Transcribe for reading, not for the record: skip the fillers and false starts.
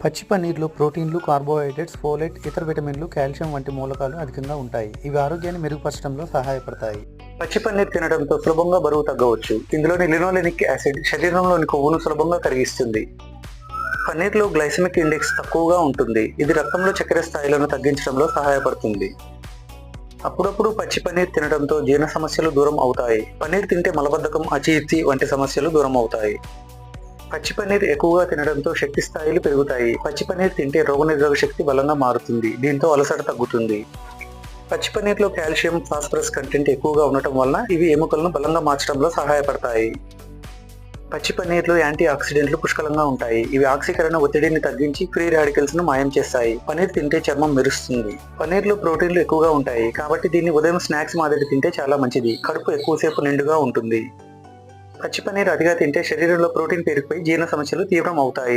పచ్చి పన్నీర్లో ప్రోటీన్లు, carbohydrates, folate, ఇతర విటమిన్లు, కాల్షియం వంటి మూలకాలు అధికంగా ఉంటాయి. ఇవి ఆరోగ్యాన్ని మెరుగుపరచడంలో సహాయపడతాయి. పచ్చి పన్నీర్ తినడంతో సులభంగా బరువు తగ్గవచ్చు. ఇందులోని లినోలెనిక్ యాసిడ్ శరీరంలోని కొవ్వును సులభంగా కరిగిస్తుంది. పన్నీర్లో గ్లైసెమిక్ ఇండెక్స్ తక్కువగా ఉంటుంది. ఇది రక్తంలో చక్కెర స్థాయిలను తగ్గించడంలో సహాయపడుతుంది. అప్పుడప్పుడు పచ్చి పన్నీర్ తినడంతో జీర్ణ సమస్యలు దూరం అవుతాయి. పన్నీర్ తింటే మలబద్ధకం, అజీర్తి వంటి సమస్యలు దూరం అవుతాయి. పచ్చి పన్నీర్ ఎక్కువగా తినడంతో శక్తి స్థాయిలు పెరుగుతాయి. పచ్చి పన్నీర్ తింటే రోగనిరోధక శక్తి బలంగా మారుతుంది. దీంతో అలసట తగ్గుతుంది. పచ్చి పన్నీర్లో కాల్షియం, ఫాస్ఫరస్ కంటెంట్ ఎక్కువగా ఉండటం వలన ఇవి ఎముకలను బలంగా మార్చడంలో సహాయపడతాయి. పచ్చి పన్నీర్లో యాంటీ ఆక్సిడెంట్లు పుష్కలంగా ఉంటాయి. ఇవి ఆక్సీకరణ ఒత్తిడిని తగ్గించి ఫ్రీ రాడికల్స్ ను మాయం చేస్తాయి. పన్నీర్ తింటే చర్మం మెరుస్తుంది. పన్నీర్లో ప్రోటీన్లు ఎక్కువగా ఉంటాయి కాబట్టి దీన్ని ఉదయం స్నాక్స్ మాదిరి తింటే చాలా మంచిది. కడుపు ఎక్కువసేపు నిండుగా ఉంటుంది. పచ్చి పన్నీర్ అతిగా తింటే శరీరంలో ప్రోటీన్ పేరుకుపోయి జీర్ణ సమస్యలు తీవ్రం అవుతాయి.